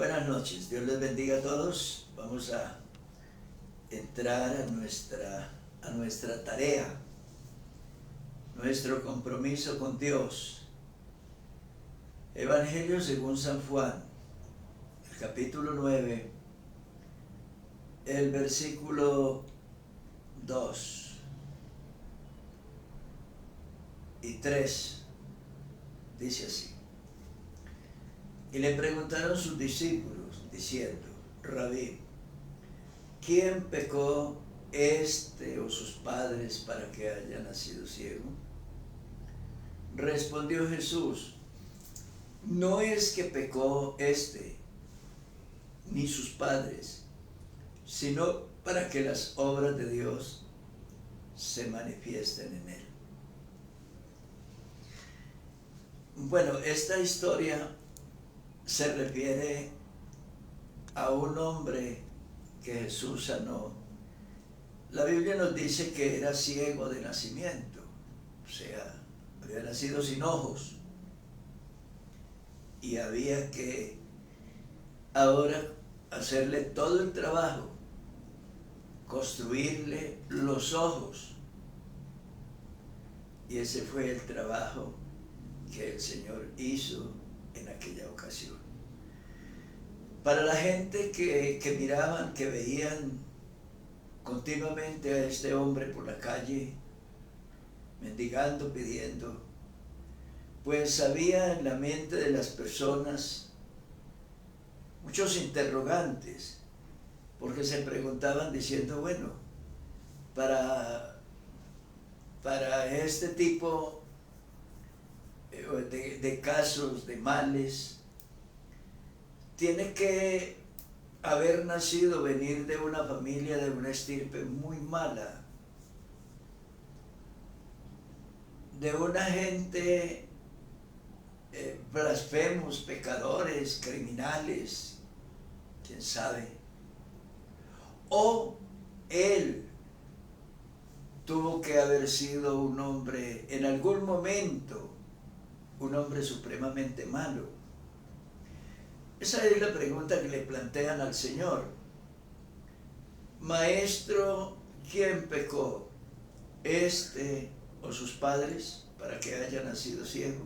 Buenas noches, Dios les bendiga a todos. Vamos a entrar a nuestra tarea, nuestro compromiso con Dios. Evangelio según San Juan, el capítulo 9, el versículo 2 y 3, dice así. Y le preguntaron sus discípulos, diciendo: Rabí, ¿quién pecó, este o sus padres, para que haya nacido ciego? Respondió Jesús: no es que pecó este ni sus padres, sino para que las obras de Dios se manifiesten en él. Bueno, esta historia se refiere a un hombre que Jesús sanó. La Biblia nos dice que era ciego de nacimiento, o sea, había nacido sin ojos, y había que ahora hacerle todo el trabajo, construirle los ojos, y ese fue el trabajo que el Señor hizo en aquella ocasión. Para la gente que miraban, que veían continuamente a este hombre por la calle, mendigando, pidiendo, pues había en la mente de las personas muchos interrogantes, porque se preguntaban diciendo, bueno, para este tipo de casos, de males, tiene que haber nacido, venir de una familia, de una estirpe muy mala, de una gente blasfemos, pecadores, criminales, quién sabe. O él tuvo que haber sido un hombre, en algún momento, un hombre supremamente malo. Esa es la pregunta que le plantean al Señor. Maestro, ¿quién pecó, este o sus padres, para que haya nacido ciego?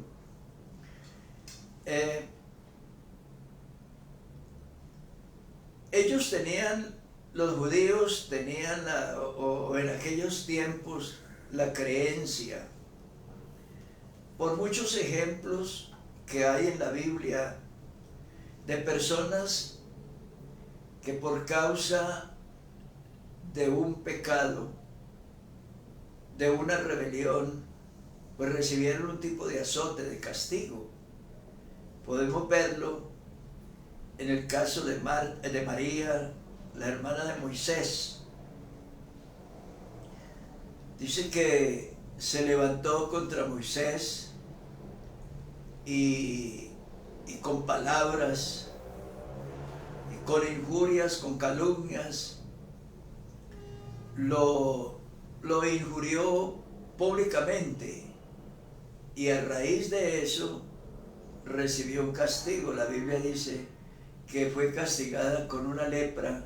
Ellos tenían, los judíos tenían, o en aquellos tiempos, la creencia, por muchos ejemplos que hay en la Biblia, de personas que por causa de un pecado, de una rebelión, pues recibieron un tipo de azote, de castigo. Podemos verlo en el caso de María, la hermana de Moisés. Dice que se levantó contra Moisés y con palabras, y con injurias, con calumnias, lo injurió públicamente, y a raíz de eso recibió un castigo. La Biblia dice que fue castigada con una lepra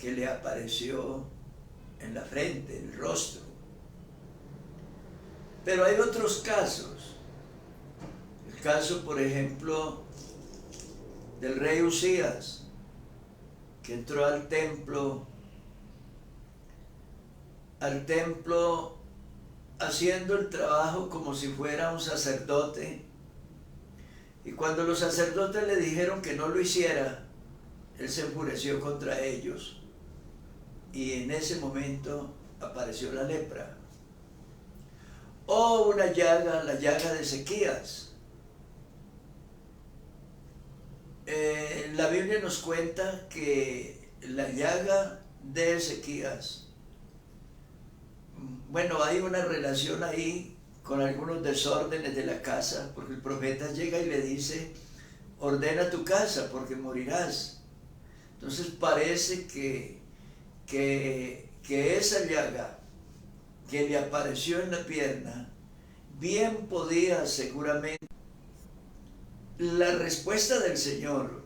que le apareció en la frente, en el rostro. Pero hay otros casos. El caso, por ejemplo, del rey Usías, que entró al templo haciendo el trabajo como si fuera un sacerdote, y cuando los sacerdotes le dijeron que no lo hiciera, él se enfureció contra ellos, y en ese momento apareció la lepra. O una llaga, la llaga de Ezequías. La Biblia nos cuenta que la llaga de Ezequías, bueno, hay una relación ahí con algunos desórdenes de la casa, porque el profeta llega y le dice: ordena tu casa porque morirás. Entonces parece que esa llaga que le apareció en la pierna, bien podía seguramente. La respuesta del Señor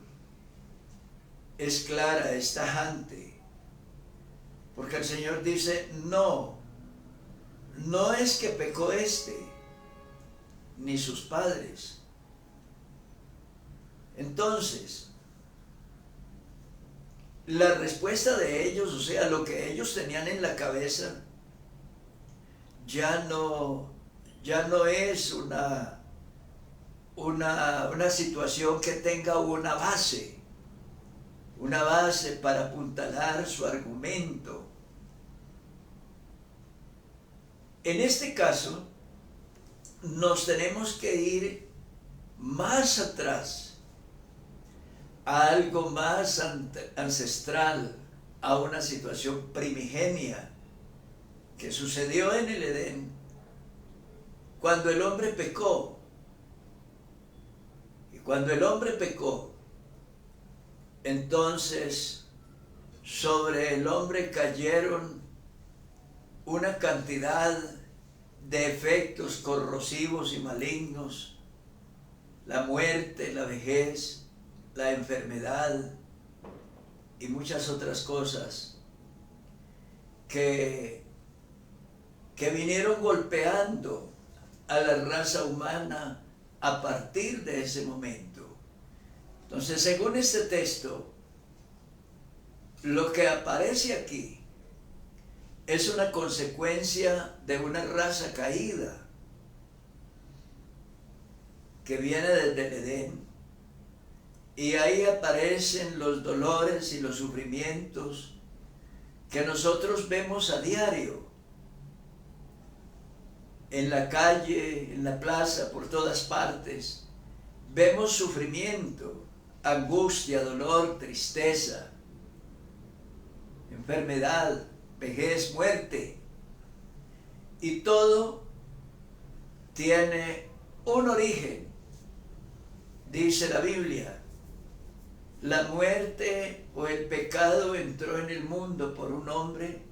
es clara, es tajante, porque el Señor dice, no es que pecó ni sus padres. Entonces, la respuesta de ellos, o sea, lo que ellos tenían en la cabeza, ya no es una situación que tenga una base para apuntalar su argumento. En este caso, nos tenemos que ir más atrás, a algo más ancestral, a una situación primigenia que sucedió en el Edén, cuando el hombre pecó. Y cuando el hombre pecó, entonces sobre el hombre cayeron una cantidad de efectos corrosivos y malignos, la muerte, la vejez, la enfermedad y muchas otras cosas que vinieron golpeando a la raza humana a partir de ese momento. Entonces, según este texto, lo que aparece aquí es una consecuencia de una raza caída que viene desde el Edén. Y ahí aparecen los dolores y los sufrimientos que nosotros vemos a diario, en la calle, en la plaza, por todas partes. Vemos sufrimiento, angustia, dolor, tristeza, enfermedad, vejez, muerte. Y todo tiene un origen, dice la Biblia. La muerte o el pecado entró en el mundo por un hombre,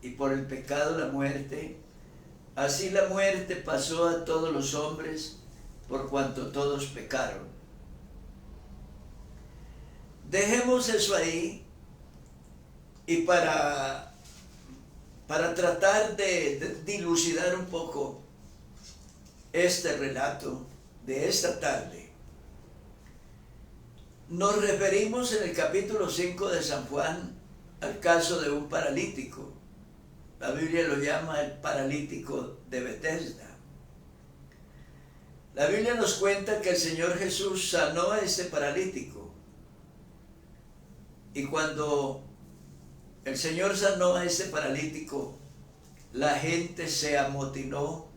y por el pecado la muerte. Así la muerte pasó a todos los hombres, por cuanto todos pecaron. Dejemos eso ahí, y para tratar de dilucidar un poco este relato de esta tarde, nos referimos en el capítulo 5 de San Juan al caso de un paralítico. La Biblia lo llama el paralítico de Betesda. La Biblia nos cuenta que el Señor Jesús sanó a este paralítico. Y cuando el Señor sanó a este paralítico, la gente se amotinó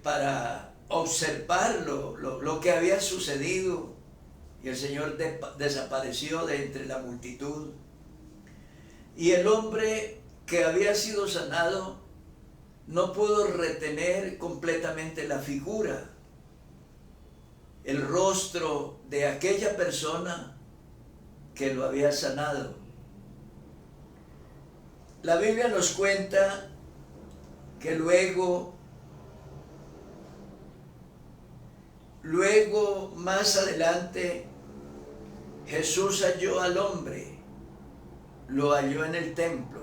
para observar lo que había sucedido, y el Señor desapareció de entre la multitud. Y el hombre que había sido sanado no pudo retener completamente la figura, el rostro de aquella persona que lo había sanado. La Biblia nos cuenta que luego más adelante, Jesús halló al hombre, lo halló en el templo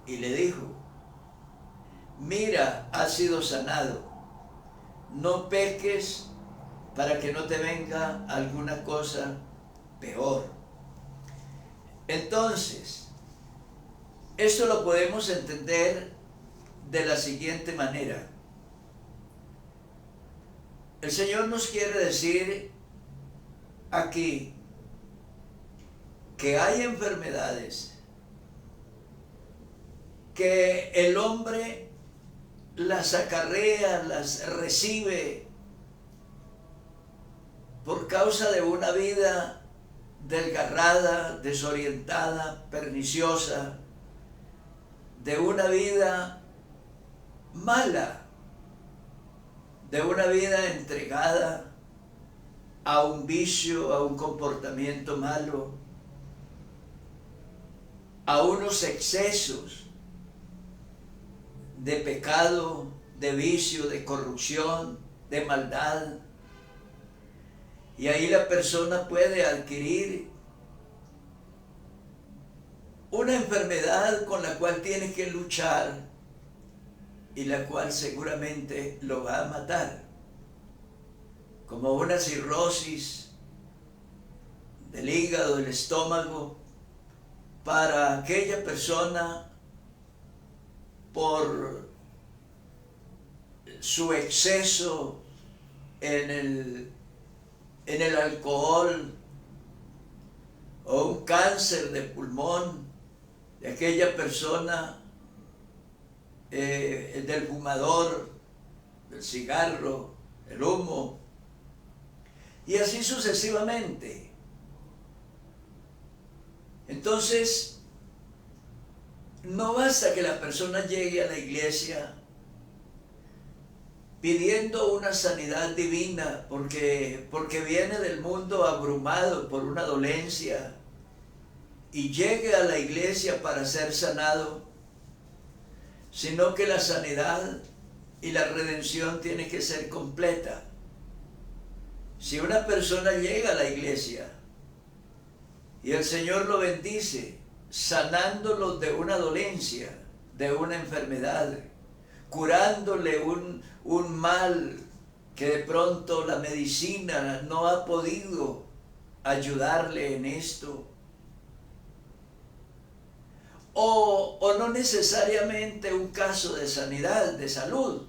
y le dijo: mira, has sido sanado, no peques para que no te venga alguna cosa peor. Entonces, esto lo podemos entender de la siguiente manera. El Señor nos quiere decir aquí que hay enfermedades que el hombre las acarrea, las recibe por causa de una vida desgarrada, desorientada, perniciosa, de una vida mala, de una vida entregada a un vicio, a un comportamiento malo, a unos excesos de pecado, de vicio, de corrupción, de maldad. Y ahí la persona puede adquirir una enfermedad con la cual tiene que luchar y la cual seguramente lo va a matar, como una cirrosis del hígado, del estómago, para aquella persona por su exceso en el alcohol, o un cáncer de pulmón de aquella persona, del fumador, del cigarro, el humo, y así sucesivamente. Entonces, no basta que la persona llegue a la iglesia pidiendo una sanidad divina porque viene del mundo abrumado por una dolencia y llegue a la iglesia para ser sanado, sino que la sanidad y la redención tiene que ser completa. Si una persona llega a la iglesia y el Señor lo bendice, sanándolo de una dolencia, de una enfermedad, curándole un mal que de pronto la medicina no ha podido ayudarle en esto, o no necesariamente un caso de sanidad, de salud,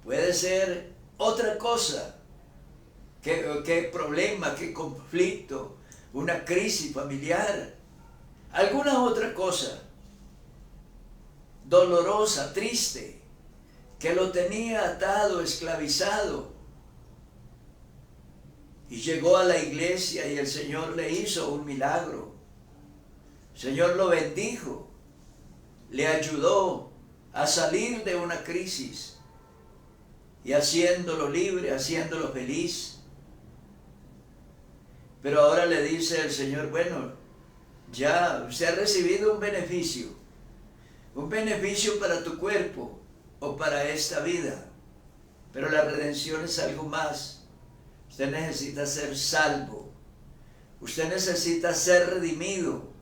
puede ser otra cosa, qué problema, qué conflicto, una crisis familiar, alguna otra cosa dolorosa, triste, que lo tenía atado, esclavizado, y llegó a la iglesia y el Señor le hizo un milagro. El Señor lo bendijo, le ayudó a salir de una crisis y haciéndolo libre, haciéndolo feliz. Pero ahora le dice el Señor, bueno, ya usted ha recibido un beneficio para tu cuerpo o para esta vida, pero la redención es algo más. Usted necesita ser salvo, usted necesita ser redimido,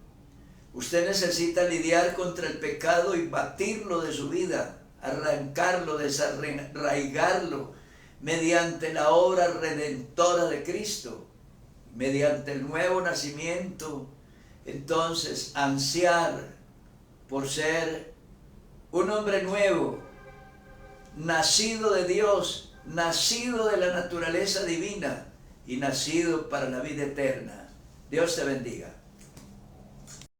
usted necesita lidiar contra el pecado y batirlo de su vida, arrancarlo, desarraigarlo mediante la obra redentora de Cristo, mediante el nuevo nacimiento. Entonces, ansiar por ser un hombre nuevo, nacido de Dios, nacido de la naturaleza divina y nacido para la vida eterna. Dios te bendiga.